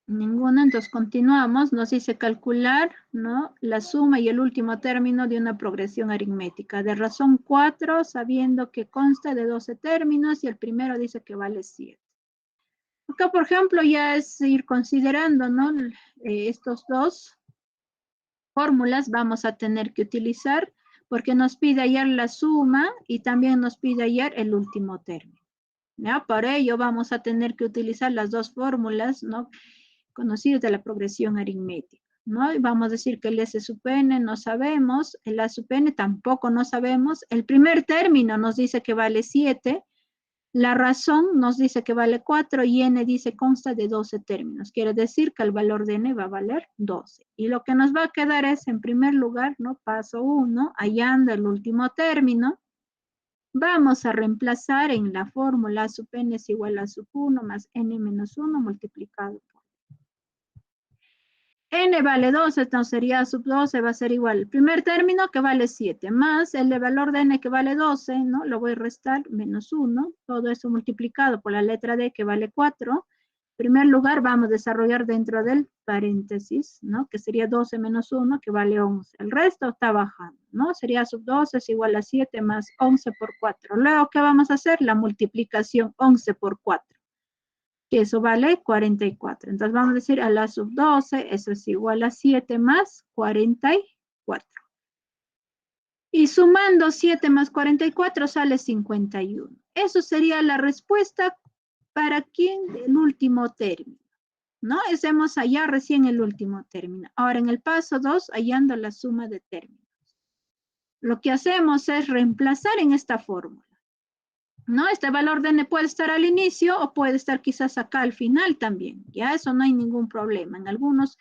Ninguna, entonces continuamos. Nos dice calcular, ¿no? La suma y el último término de una progresión aritmética. De razón 4, sabiendo que consta de 12 términos y el primero dice que vale 7. Acá, por ejemplo, ya es ir considerando, ¿no? Estos dos fórmulas vamos a tener que utilizar porque nos pide hallar la suma y también nos pide hallar el último término. ¿Ya? Por ello vamos a tener que utilizar las dos fórmulas, ¿no? Conocidas de la progresión aritmética, ¿no? Y vamos a decir que el S sub n no sabemos, el A sub n tampoco no sabemos, el primer término nos dice que vale 7, la razón nos dice que vale 4 y n dice consta de 12 términos. Quiere decir que el valor de n va a valer 12. Y lo que nos va a quedar es, en primer lugar, ¿no? Paso 1, hallando el último término. Vamos a reemplazar en la fórmula A sub n es igual a sub 1 más n menos 1 multiplicado por n vale 12, entonces sería sub 12, va a ser igual el primer término que vale 7, más el valor de n que vale 12, ¿no? Lo voy a restar, menos 1, todo eso multiplicado por la letra d que vale 4, En primer lugar, vamos a desarrollar dentro del paréntesis, ¿no? Que sería 12 menos 1, que vale 11. El resto está bajando, ¿no? Sería sub 12 es igual a 7 más 11 por 4. Luego, ¿qué vamos a hacer? La multiplicación 11 por 4, que eso vale 44. Entonces, vamos a decir a la sub 12, eso es igual a 7 más 44. Y sumando 7 más 44 sale 51. Eso sería la respuesta para quien el último término, ¿no? Hacemos allá recién el último término. Ahora en el paso 2, hallando la suma de términos. Lo que hacemos es reemplazar en esta fórmula, ¿no? Este valor de n puede estar al inicio o puede estar quizás acá al final también. Ya eso no hay ningún problema. En algunos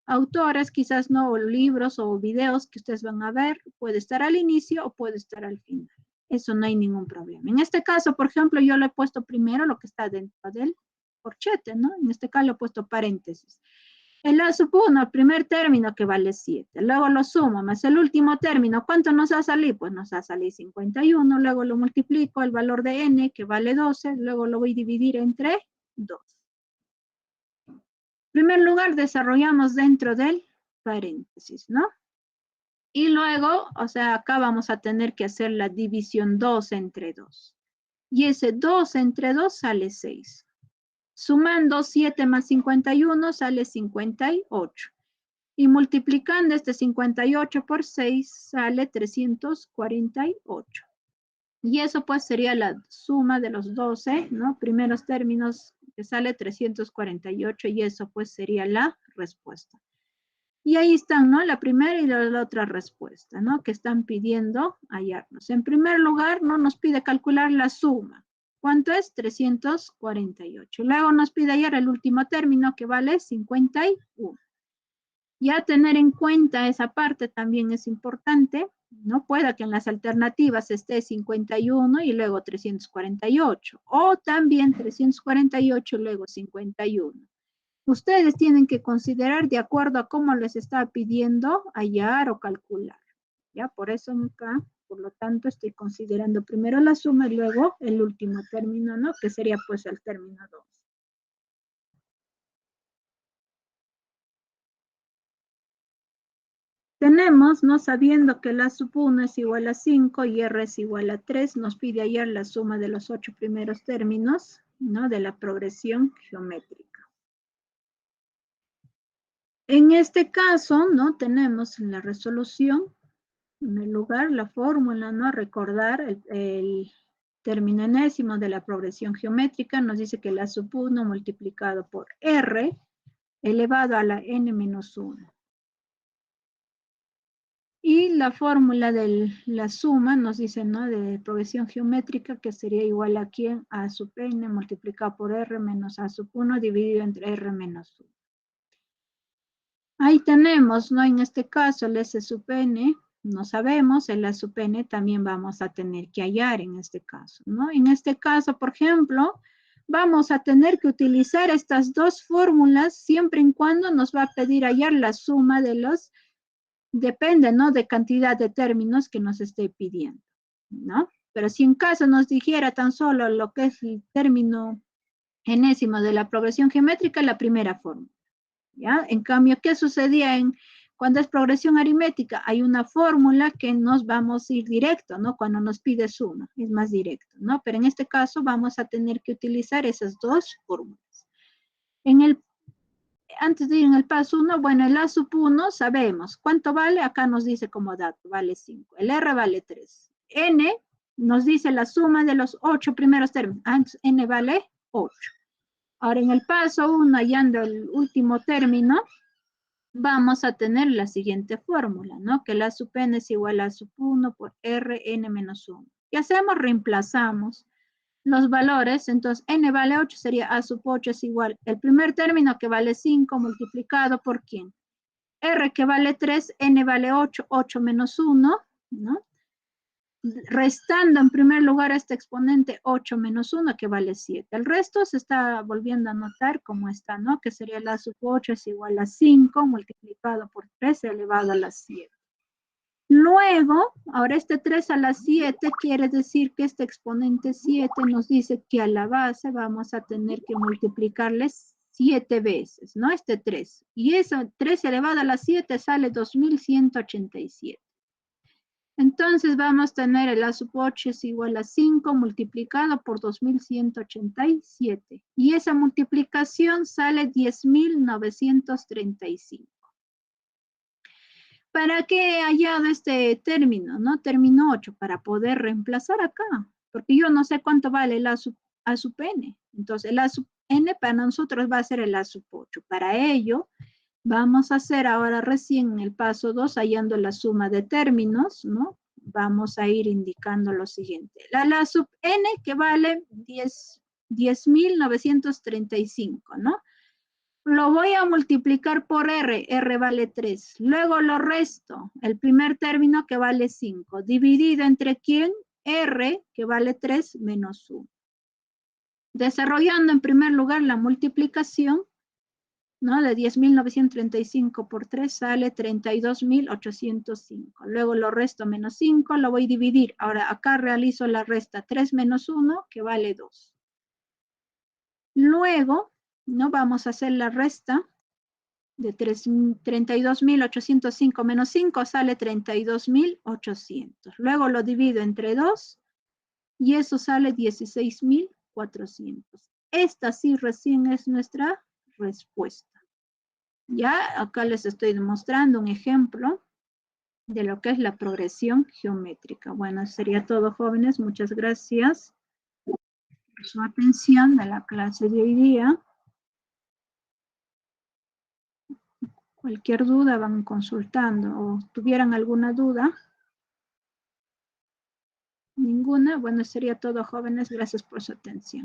autores, quizás no, o libros o videos que ustedes van a ver, puede estar al inicio o puede estar al final. Eso no hay ningún problema. En este caso, por ejemplo, yo le he puesto primero lo que está dentro del corchete, ¿no? En este caso le he puesto paréntesis. El A sub 1, el primer término que vale 7. Luego lo sumo más el último término. ¿Cuánto nos va a salir? Pues nos va a salir 51. Luego lo multiplico el valor de n que vale 12. Luego lo voy a dividir entre 2. En primer lugar, desarrollamos dentro del paréntesis, ¿no? Y luego, o sea, acá vamos a tener que hacer la división 2 entre 2. Y ese 2 entre 2 sale 6. Sumando 7 más 51 sale 58. Y multiplicando este 58 por 6 sale 348. Y eso pues sería la suma de los 12, ¿no? Primeros términos que sale 348 y eso pues sería la respuesta. Y ahí están, ¿no? La primera y la otra respuesta, ¿no? Que están pidiendo hallarnos. En primer lugar, ¿no? Nos pide calcular la suma. ¿Cuánto es? 348. Luego nos pide hallar el último término que vale 51. Ya tener en cuenta esa parte también es importante. No pueda que en las alternativas esté 51 y luego 348. O también 348 y luego 51. Ustedes tienen que considerar de acuerdo a cómo les está pidiendo hallar o calcular. Ya, por eso acá, por lo tanto, estoy considerando primero la suma y luego el último término, ¿no? Que sería pues el término 2. Tenemos, ¿no? Sabiendo que la sub 1 es igual a 5 y R es igual a 3, nos pide hallar la suma de los 8 primeros términos, ¿no? De la progresión geométrica. En este caso, ¿no? Tenemos en la resolución, en el lugar, la fórmula, ¿no? Recordar el término enésimo de la progresión geométrica, nos dice que la sub 1 multiplicado por R elevado a la n menos 1. Y la fórmula de la suma nos dice, ¿no? De progresión geométrica que sería igual a ¿quién? A sub n multiplicado por R menos A sub 1 dividido entre R menos 1. Ahí tenemos, ¿no? En este caso, el S sub n, no sabemos, el A sub n también vamos a tener que hallar en este caso, ¿no? En este caso, por ejemplo, vamos a tener que utilizar estas dos fórmulas siempre y cuando nos va a pedir hallar la suma de los, depende, ¿no? De cantidad de términos que nos esté pidiendo, ¿no? Pero si en caso nos dijera tan solo lo que es el término enésimo de la progresión geométrica, la primera fórmula. ¿Ya? En cambio, ¿qué sucedía cuando es progresión aritmética? Hay una fórmula que nos vamos a ir directo, ¿no? Cuando nos pide suma, es más directo, ¿no? Pero en este caso vamos a tener que utilizar esas dos fórmulas. Antes de ir en el paso 1, bueno, el A sub 1 sabemos. ¿Cuánto vale? Acá nos dice como dato, vale 5. El R vale 3. N nos dice la suma de los 8 primeros términos. Antes N vale 8. Ahora en el paso 1, hallando el último término, vamos a tener la siguiente fórmula, ¿no? Que la sub n es igual a sub 1 por Rn menos 1. ¿Qué hacemos? Reemplazamos los valores. Entonces, n vale 8, sería a sub 8 es igual. El primer término que vale 5 multiplicado por ¿quién? R que vale 3, n vale 8, 8 menos 1, ¿no? Restando en primer lugar este exponente 8 menos 1 que vale 7. El resto se está volviendo a anotar como está, ¿no? Que sería la sub 8 es igual a 5 multiplicado por 3 elevado a la 7. Luego, ahora este 3 a la 7 quiere decir que este exponente 7 nos dice que a la base vamos a tener que multiplicarles 7 veces, ¿no? Este 3. Y eso, 3 elevado a la 7 sale 2187. Entonces vamos a tener el A sub 8 es igual a 5 multiplicado por 2187. Y esa multiplicación sale 10.935. ¿Para qué he hallado este término, no? Término 8, para poder reemplazar acá. Porque yo no sé cuánto vale el A sub n. Entonces el A sub n para nosotros va a ser el A sub 8. Para ello, vamos a hacer ahora recién en el paso 2, hallando la suma de términos, ¿no? Vamos a ir indicando lo siguiente. La sub n que vale 10.935, ¿no? Lo voy a multiplicar por R, R vale 3. Luego lo resto, el primer término que vale 5. ¿Dividido entre quién? R, que vale 3 menos 1. Desarrollando en primer lugar la multiplicación, ¿no? De 10.935 por 3 sale 32.805. Luego lo resto menos 5, lo voy a dividir. Ahora acá realizo la resta 3 menos 1, que vale 2. Luego, ¿no? Vamos a hacer la resta de 32.805 menos 5 sale 32.800. Luego lo divido entre 2 y eso sale 16.400. Esta sí recién es nuestra respuesta. Ya acá les estoy demostrando un ejemplo de lo que es la progresión geométrica. Bueno, sería todo, jóvenes. Muchas gracias por su atención de la clase de hoy día. Cualquier duda van consultando o tuvieran alguna duda. Ninguna. Bueno, sería todo, jóvenes. Gracias por su atención.